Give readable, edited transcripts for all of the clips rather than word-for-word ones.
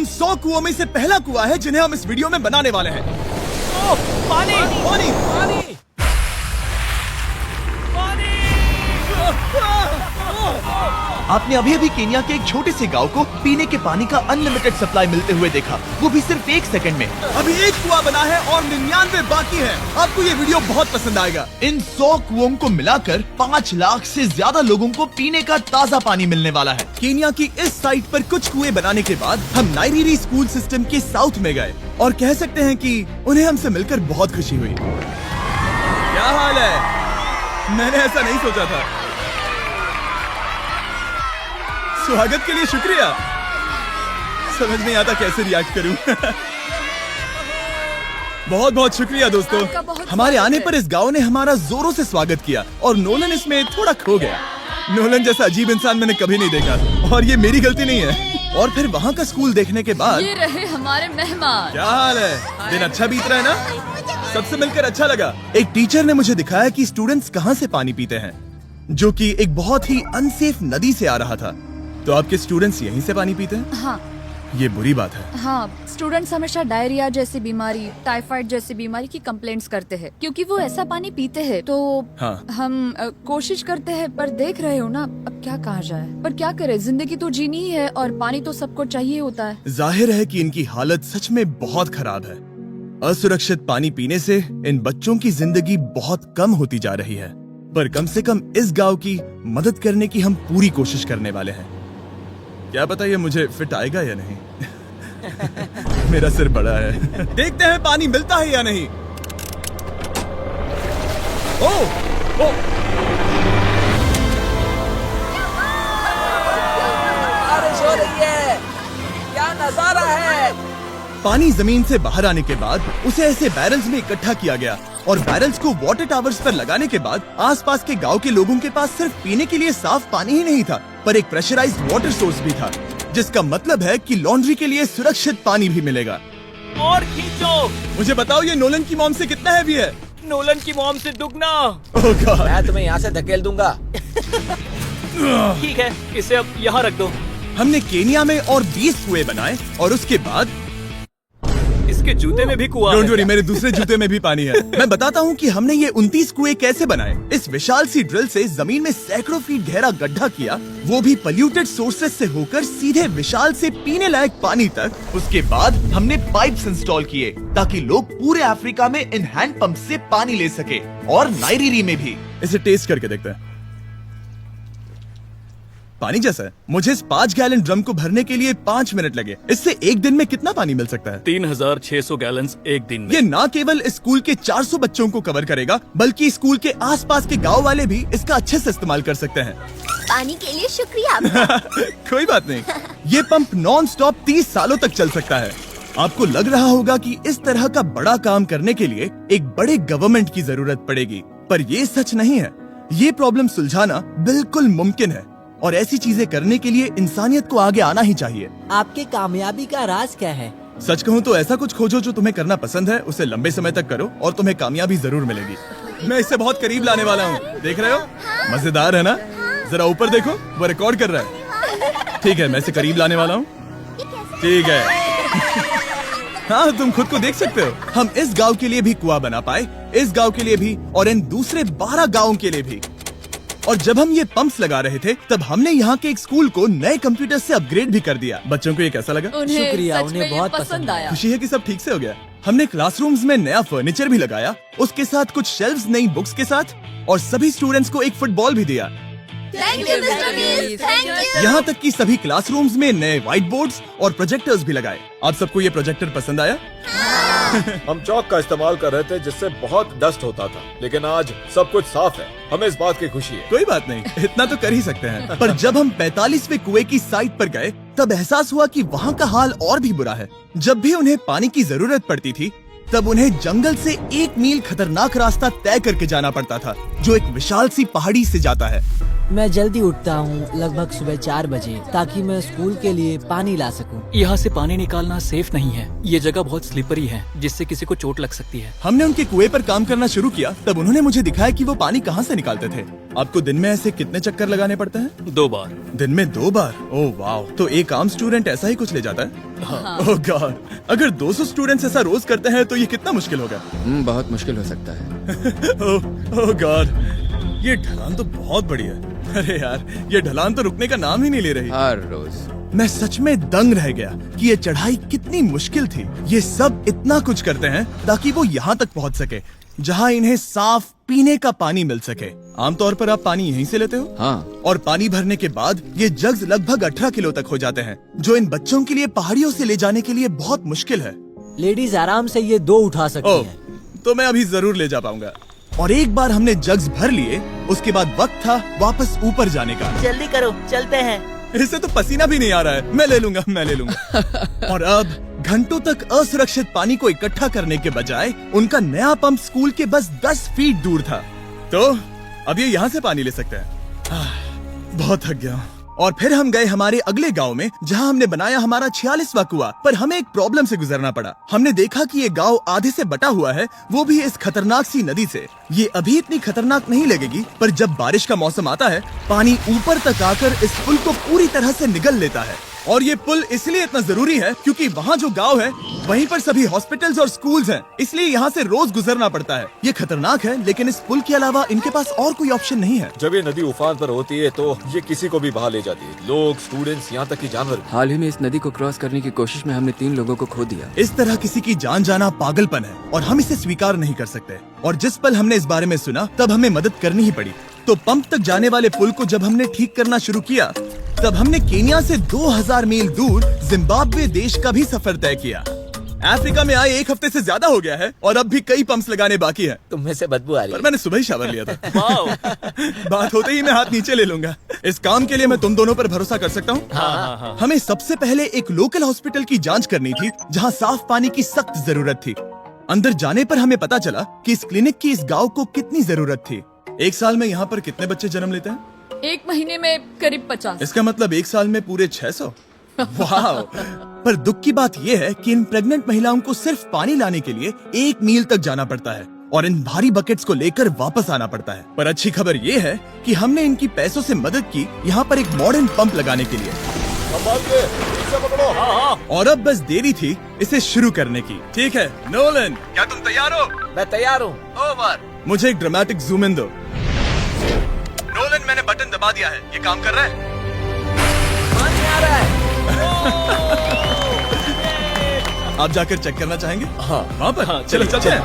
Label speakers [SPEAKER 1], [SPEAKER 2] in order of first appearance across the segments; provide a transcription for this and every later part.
[SPEAKER 1] उन 100 कुओं में से पहला कुआं है जिन्हें हम इस वीडियो में बनाने वाले हैं।
[SPEAKER 2] ओह, पानी
[SPEAKER 1] पानी
[SPEAKER 2] पानी
[SPEAKER 3] आपने अभी अभी केन्या के एक छोटे से गांव को पीने के पानी का अनलिमिटेड सप्लाई मिलते हुए देखा, वो भी सिर्फ 1 सेकंड में।
[SPEAKER 1] अभी एक कुआं बना है और 99 बाकी है। आपको ये वीडियो बहुत पसंद आएगा।
[SPEAKER 3] इन 100 कुओं को मिलाकर 5 लाख से ज्यादा लोगों को पीने का ताज़ा पानी मिलने वाला है।
[SPEAKER 1] केन्या की इस साइट पर कुछ कुएं बनाने के बाद हम नाइरीरी स्कूल सिस्टम के साउथ में गए और कह सकते हैं कि उन्हें हमसे मिलकर बहुत खुशी हुई। क्या हाल है? मैंने ऐसा नहीं सोचा था। स्वागत के लिए शुक्रिया। समझ नहीं आता कैसे रिएक्ट करूं। बहुत बहुत शुक्रिया दोस्तों। हमारे आने पर इस गांव ने हमारा जोरों से स्वागत किया और नोलन इसमें थोड़ा खो गया। नोलन जैसा अजीब इंसान मैंने कभी नहीं देखा और ये मेरी गलती नहीं है। और फिर वहाँ का स्कूल देखने के बाद
[SPEAKER 4] ये रहे हमारे मेहमान।
[SPEAKER 1] क्या हाल है? दिन अच्छा बीत रहा है ना? सबसे मिलकर अच्छा लगा। एक टीचर ने मुझे दिखाया कि स्टूडेंट्स कहाँ से पानी पीते हैं, जो कि एक बहुत ही अनसेफ नदी से आ रहा था। तो आपके स्टूडेंट्स यहीं से पानी पीते हैं?
[SPEAKER 4] हाँ
[SPEAKER 1] ये बुरी बात है।
[SPEAKER 4] हाँ, स्टूडेंट्स हमेशा डायरिया जैसी बीमारी, टाइफाइड जैसी बीमारी की कंप्लेंट्स करते हैं क्योंकि वो ऐसा पानी पीते हैं। तो
[SPEAKER 1] हाँ।
[SPEAKER 4] हम कोशिश करते हैं, पर देख रहे हो ना, अब क्या कहा जाए। पर क्या करे, जिंदगी तो जीनी ही है और पानी तो सबको चाहिए होता है।
[SPEAKER 1] जाहिर है कि इनकी हालत सच में बहुत खराब है। असुरक्षित पानी पीने से इन बच्चों की जिंदगी बहुत कम होती जा रही है। पर कम से कम इस गांव की मदद करने की हम पूरी कोशिश करने वाले हैं। क्या पता ये मुझे फिट आएगा या नहीं। मेरा सिर बड़ा है। देखते हैं पानी मिलता है या नहीं। ओह, ओह।
[SPEAKER 2] बारिश हो रही है, क्या नजारा है।
[SPEAKER 1] पानी जमीन से बाहर आने के बाद उसे ऐसे बैरल्स में इकट्ठा किया गया और बैरल्स को वाटर टावर्स पर लगाने के बाद आसपास के गांव के लोगों के पास सिर्फ पीने के लिए साफ पानी ही नहीं था, पर एक प्रेशराइज्ड वाटर सोर्स भी था, जिसका मतलब है कि लॉन्ड्री के लिए सुरक्षित पानी भी मिलेगा।
[SPEAKER 2] और खींचो।
[SPEAKER 1] मुझे बताओ ये नोलन की मॉम से कितना हैवी है?
[SPEAKER 2] नोलन की मॉम से दुगना।
[SPEAKER 1] ओह गॉड।
[SPEAKER 5] मैं तुम्हें यहाँ से धकेल दूंगा।
[SPEAKER 2] ठीक है, इसे अब यहाँ रख दो।
[SPEAKER 1] हमने केनिया में और 20 कुएं बनाए और उसके बाद
[SPEAKER 2] इसके जूते में भी कुआं
[SPEAKER 1] डोंट
[SPEAKER 2] है।
[SPEAKER 1] वरी, मेरे दूसरे जूते में भी पानी है। मैं बताता हूँ कि हमने ये 29 कुएं कैसे बनाए। इस विशाल सी ड्रिल से जमीन में सैकड़ों फीट गहरा गड्ढा किया, वो भी पॉल्यूटेड सोर्सेज से होकर सीधे विशाल से पीने लायक पानी तक।
[SPEAKER 3] उसके बाद हमने पाइप्स इंस्टॉल किए ताकि लोग पूरे अफ्रीका में इन हैंड पंप से पानी ले सके और नाइरीरी में भी।
[SPEAKER 1] इसे टेस्ट करके देखते हैं। पानी जैसा है। मुझे इस 5 गैलन ड्रम को भरने के लिए 5 मिनट लगे। इससे एक दिन में कितना पानी मिल सकता है?
[SPEAKER 2] 3600 गैलन्स एक दिन में।
[SPEAKER 1] ये न केवल स्कूल के 400 बच्चों को कवर करेगा, बल्कि स्कूल के आसपास के गांव वाले भी इसका अच्छे से इस्तेमाल कर सकते हैं।
[SPEAKER 6] पानी के लिए शुक्रिया आपका।
[SPEAKER 1] कोई बात नहीं। ये पंप नॉन स्टॉप 30 सालों तक चल सकता है। आपको लग रहा होगा कि इस तरह का बड़ा काम करने के लिए एक बड़े गवर्नमेंट की जरूरत पड़ेगी, पर ये सच नहीं है। ये प्रॉब्लम सुलझाना बिल्कुल मुमकिन है और ऐसी चीजें करने के लिए इंसानियत को आगे आना ही चाहिए।
[SPEAKER 5] आपकी कामयाबी का राज क्या है?
[SPEAKER 1] सच कहूँ तो ऐसा कुछ खोजो जो तुम्हें करना पसंद है, उसे लंबे समय तक करो और तुम्हें कामयाबी जरूर मिलेगी। मैं इसे बहुत करीब लाने वाला हूँ, देख रहे हो? मजेदार है ना? जरा ऊपर देखो, वो रिकॉर्ड कर रहा है। ठीक है, मैं इसे करीब लाने वाला हूँ। ठीक है। हाँ, तुम खुद को देख सकते हो। हम इस गांव के लिए भी कुआं बना पाए, इस गांव के लिए भी और इन दूसरे 12 गांवों के लिए भी। और जब हम ये पंप्स लगा रहे थे, तब हमने यहाँ के एक स्कूल को नए कंप्यूटर से अपग्रेड भी कर दिया। बच्चों को ये कैसा लगा?
[SPEAKER 4] उन्हें
[SPEAKER 5] शुक्रिया,
[SPEAKER 4] सच
[SPEAKER 5] उन्हें
[SPEAKER 4] में ये
[SPEAKER 5] बहुत
[SPEAKER 4] पसंद
[SPEAKER 5] पसंद
[SPEAKER 4] आया।
[SPEAKER 1] खुशी है कि सब ठीक से हो गया। हमने क्लासरूम्स में नया फर्नीचर भी लगाया, उसके साथ कुछ शेल्व्स नई बुक्स के साथ, और सभी स्टूडेंट्स को एक फुटबॉल भी दिया।
[SPEAKER 6] Thank you mister Bean, thank you.
[SPEAKER 1] यहाँ तक कि सभी क्लासरूम्स में नए व्हाइट बोर्ड्स और प्रोजेक्टर्स भी लगाए। आप सबको ये प्रोजेक्टर पसंद आया?
[SPEAKER 7] हम चौक का इस्तेमाल कर रहे थे जिससे बहुत डस्ट होता था, लेकिन आज सब कुछ साफ है। हमें इस बात की खुशी है।
[SPEAKER 1] कोई बात नहीं, इतना तो कर ही सकते हैं। पर जब हम 45वें कुएं की साइट पर गए, तब एहसास हुआ कि वहाँ का हाल और भी बुरा है। जब भी उन्हें पानी की जरूरत पड़ती थी, तब उन्हें जंगल से 1 मील खतरनाक रास्ता तय करके जाना पड़ता था, जो एक विशाल सी पहाड़ी से जाता है।
[SPEAKER 5] मैं जल्दी उठता हूँ, लगभग सुबह 4 बजे, ताकि मैं स्कूल के लिए पानी ला सकूँ।
[SPEAKER 8] यहाँ से पानी निकालना सेफ नहीं है। ये जगह बहुत स्लिपरी है, जिससे किसी को चोट लग सकती है।
[SPEAKER 1] हमने उनके कुएं पर काम करना शुरू किया, तब उन्होंने मुझे दिखाया कि वो पानी कहाँ से निकालते थे। आपको दिन में ऐसे कितने चक्कर लगाने पड़ते हैं?
[SPEAKER 8] 2 बार।
[SPEAKER 1] दिन में 2 बार? ओह वाह, तो एक आम स्टूडेंट ऐसा ही कुछ ले जाता है?
[SPEAKER 8] हाँ।
[SPEAKER 1] ओह गॉड, अगर 200 स्टूडेंट्स ऐसा रोज करते हैं तो ये कितना मुश्किल होगा।
[SPEAKER 9] बहुत मुश्किल हो सकता है।
[SPEAKER 1] ओह गॉड, ये ढलान तो बहुत बड़ी है। अरे यार, ये ढलान तो रुकने का नाम ही नहीं ले रही।
[SPEAKER 9] हर रोज
[SPEAKER 1] मैं सच में दंग रह गया कि ये चढ़ाई कितनी मुश्किल थी। ये सब इतना कुछ करते हैं ताकि वो यहाँ तक पहुँच सके जहाँ इन्हें साफ पीने का पानी मिल सके। आमतौर पर आप पानी यहीं से लेते हो?
[SPEAKER 9] हाँ।
[SPEAKER 1] और पानी भरने के बाद ये जग्स लगभग 18 किलो तक हो जाते हैं, जो इन बच्चों के लिए पहाड़ियों से ले जाने के लिए बहुत मुश्किल है।
[SPEAKER 5] लेडीज आराम से ये 2 उठा सकती
[SPEAKER 1] ओह,
[SPEAKER 5] हैं।
[SPEAKER 1] तो मैं अभी जरूर ले जा पाऊंगा। और एक बार हमने जग्स भर लिए, उसके बाद वक्त था वापस ऊपर जाने का।
[SPEAKER 5] जल्दी करो, चलते हैं।
[SPEAKER 1] इससे तो पसीना भी नहीं आ रहा है। मैं ले लूंगा। और अब घंटों तक असुरक्षित पानी को इकट्ठा करने के बजाय उनका नया पंप स्कूल के बस 10 फीट दूर था, तो अब ये यहाँ से पानी ले सकते हैं। बहुत थक गया हूँ। और फिर हम गए हमारे अगले गांव में, जहां हमने बनाया हमारा 46वां कुआं। पर हमें एक प्रॉब्लम से गुजरना पड़ा। हमने देखा कि ये गांव आधे से बटा हुआ है, वो भी इस खतरनाक सी नदी से। ये अभी इतनी खतरनाक नहीं लगेगी, पर जब बारिश का मौसम आता है, पानी ऊपर तक आकर इस पुल को पूरी तरह से निगल लेता है। और ये पुल इसलिए इतना जरूरी है क्योंकि वहाँ जो गांव है, वहीं पर सभी हॉस्पिटल्स और स्कूल्स हैं, इसलिए यहाँ से रोज गुजरना पड़ता है। ये खतरनाक है, लेकिन इस पुल के अलावा इनके पास और कोई ऑप्शन नहीं है।
[SPEAKER 7] जब ये नदी उफान पर होती है तो ये किसी को भी बहा ले जाती है, लोग, स्टूडेंट्स, यहाँ तक कि जानवर।
[SPEAKER 9] हाल ही में इस नदी को क्रॉस करने की कोशिश में हमने 3 लोगों को खो दिया।
[SPEAKER 1] इस तरह किसी की जान जाना पागलपन है और हम इसे स्वीकार नहीं कर सकते। और जिस पल हमने इस बारे में सुना, तब हमें मदद करनी ही पड़ी। तो पंप तक जाने वाले पुल को जब हमने ठीक करना शुरू किया, तब हमने केन्या से 2000 मील दूर जिम्बाब्वे देश का भी सफर तय किया। अफ्रीका में आए 1 हफ्ते से ज्यादा हो गया है और अब भी कई पंप्स लगाने बाकी हैं।
[SPEAKER 5] तुम में से बदबू आ रही
[SPEAKER 1] पर
[SPEAKER 5] है।
[SPEAKER 1] मैंने सुबह ही शावर लिया था। बात होते ही मैं हाथ नीचे ले लूंगा। इस काम के लिए मैं तुम दोनों पर भरोसा कर सकता हूँ?
[SPEAKER 8] हाँ।
[SPEAKER 1] हमें सबसे पहले एक लोकल हॉस्पिटल की जांच करनी थी, जहाँ साफ पानी की सख्त जरूरत थी। अंदर जाने पर हमें पता चला कि इस क्लिनिक की इस गांव को कितनी जरूरत थी। एक साल में यहाँ पर कितने बच्चे जन्म लेते हैं?
[SPEAKER 4] 1 महीने में करीब 50।
[SPEAKER 1] इसका मतलब 1 साल में पूरे 600। वाह! पर दुख की बात यह है कि इन प्रेग्नेंट महिलाओं को सिर्फ पानी लाने के लिए 1 मील तक जाना पड़ता है और इन भारी बकेट्स को लेकर वापस आना पड़ता है। पर अच्छी खबर ये है कि हमने इनकी पैसों से मदद की यहाँ पर एक मॉडर्न पंप लगाने के लिए।
[SPEAKER 7] संभाल के, ठीक से पकड़ो।
[SPEAKER 1] और अब बस देरी थी इसे शुरू करने की। ठीक है नोलन, क्या तुम तैयार हो?
[SPEAKER 5] मैं तैयार हूँ।
[SPEAKER 1] ओवर। मुझे एक ड्रामेटिक जूम इन दो। नोलन, मैंने बटन दबा दिया है, ये काम कर रहा है?
[SPEAKER 5] पानी आ रहा है।
[SPEAKER 1] आप जाकर चेक करना चाहेंगे?
[SPEAKER 7] हाँ।
[SPEAKER 1] वहाँ पर?
[SPEAKER 8] हाँ,
[SPEAKER 1] चलो
[SPEAKER 8] चलिए,
[SPEAKER 1] चलते हैं।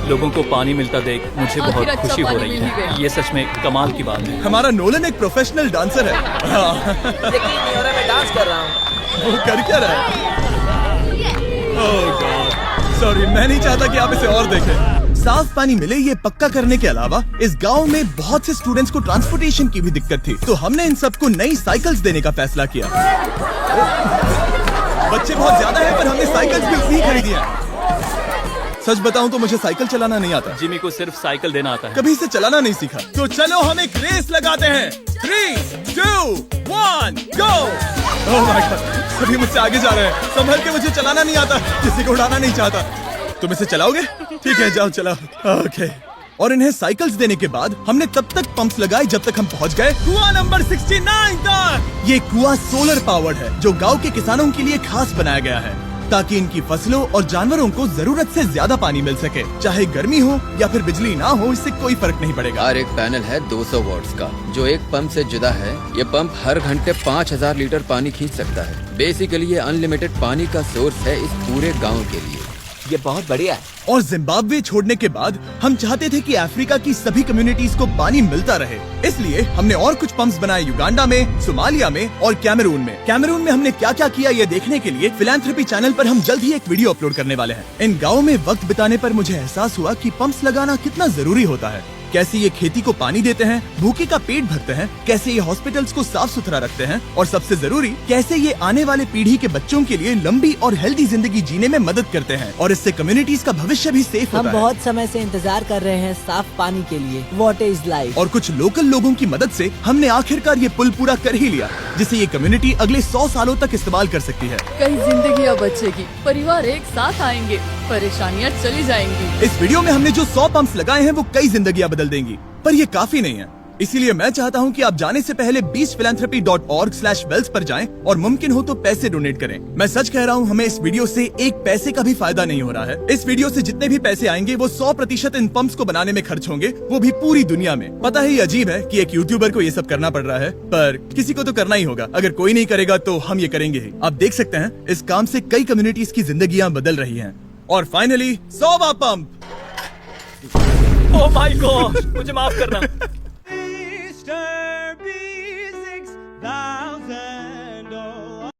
[SPEAKER 8] लोगों को पानी मिलता देख मुझे
[SPEAKER 4] आखिर
[SPEAKER 8] बहुत
[SPEAKER 4] अच्छा
[SPEAKER 8] खुशी हो
[SPEAKER 4] पानी
[SPEAKER 8] रही
[SPEAKER 4] मिल ही गया।
[SPEAKER 8] है। ये सच में कमाल की बात है।
[SPEAKER 1] हमारा नोलन एक प्रोफेशनल डांसर है। हाँ।
[SPEAKER 5] यकीन नहीं हो रहा, मैं डांस कर रहा हूँ।
[SPEAKER 1] वो कर क्या रहा है? ओह गॉड, सॉरी, मैं नहीं चाहता कि आप इसे और देखें। साफ पानी मिले ये पक्का करने के अलावा इस गांव में बहुत से स्टूडेंट्स को ट्रांसपोर्टेशन की भी दिक्कत थी, तो हमने इन सबको नई साइकिल्स देने का फैसला किया। बच्चे बहुत ज्यादा हैं, पर हमने साइकिल्स भी उतनी ही खरीदी हैं। सच बताऊं तो मुझे साइकिल चलाना नहीं आता।
[SPEAKER 8] जिमी को सिर्फ साइकिल देना आता है।
[SPEAKER 1] कभी इसे चलाना नहीं सीखा। तो चलो हम एक रेस लगाते हैं। 3, 2, 1, गो! ओह माय गॉड, सभी मुझसे आगे जा रहे हैं। संभल के, मुझे चलाना नहीं आता, किसी को उड़ाना नहीं चाहता। तुम इसे चलाओगे? ठीक है, जाओ चलाओ। ओके। और इन्हें साइकिल्स देने के बाद हमने तब तक पंप्स लगाए जब तक हम पहुंच गए कुआं नंबर 69 तक। ये कुआं सोलर पावर्ड है, जो गांव के किसानों के लिए खास बनाया गया है, ताकि इनकी फसलों और जानवरों को जरूरत से ज्यादा पानी मिल सके। चाहे गर्मी हो या फिर बिजली ना हो, इससे कोई फर्क नहीं पड़ेगा।
[SPEAKER 9] और एक पैनल है 200 वॉट्स का, जो एक पंप से जुदा है। ये पंप हर घंटे 5000 लीटर पानी खींच सकता है। बेसिकली ये अनलिमिटेड पानी का सोर्स है इस पूरे गाँव के लिए।
[SPEAKER 5] ये बहुत बढ़िया है।
[SPEAKER 1] और जिम्बाब्वे छोड़ने के बाद हम चाहते थे कि अफ्रीका की सभी कम्युनिटीज को पानी मिलता रहे, इसलिए हमने और कुछ पंप्स बनाए युगांडा में, सोमालिया में और कैमरून में। कैमरून में हमने क्या क्या किया ये देखने के लिए फिलैंथ्रोपी चैनल पर हम जल्द ही एक वीडियो अपलोड करने वाले हैं। इन गाँव में वक्त बिताने पर मुझे एहसास हुआ कि पंप्स लगाना कितना जरूरी होता है। कैसे ये खेती को पानी देते हैं, भूखे का पेट भरते हैं, कैसे ये हॉस्पिटल्स को साफ सुथरा रखते हैं और सबसे जरूरी कैसे ये आने वाले पीढ़ी के बच्चों के लिए लंबी और हेल्दी जिंदगी जीने में मदद करते हैं और इससे कम्युनिटीज का भविष्य भी सेफ
[SPEAKER 5] हम
[SPEAKER 1] होता है।
[SPEAKER 5] बहुत समय से इंतजार कर रहे हैं साफ पानी के लिए। Water is life.
[SPEAKER 1] और कुछ लोकल लोगों की मदद से हमने आखिरकार ये पुल पूरा कर ही लिया, जिसे ये कम्युनिटी अगले 100 सालों तक इस्तेमाल कर सकती है।
[SPEAKER 4] कई जिंदगियां बचेगी, परिवार एक साथ आएंगे, परेशानियां चली जाएंगी।
[SPEAKER 1] इस वीडियो में हमने जो 100 पंप्स लगाए हैं वो कई जिंदगियां बदल देंगी, पर ये काफी नहीं है। इसीलिए मैं चाहता हूं कि आप जाने से पहले beachphilanthropy.org/wells पर जाएं और मुमकिन हो तो पैसे डोनेट करें। मैं सच कह रहा हूं, हमें इस वीडियो से एक पैसे का भी फायदा नहीं हो रहा है। इस वीडियो से जितने भी पैसे आएंगे वो 100% इन पंप्स को बनाने में खर्च होंगे, वो भी पूरी दुनिया में। पता है ये अजीब है कि एक यूट्यूबर को ये सब करना पड़ रहा है, पर किसी को तो करना ही होगा। अगर कोई नहीं करेगा तो हम ये करेंगे ही। आप देख सकते हैं इस काम से कई कम्युनिटीज की जिंदगियां बदल रही हैं। और फाइनली 100वां पंप।
[SPEAKER 8] ओह माय गॉड, मुझे माफ करना।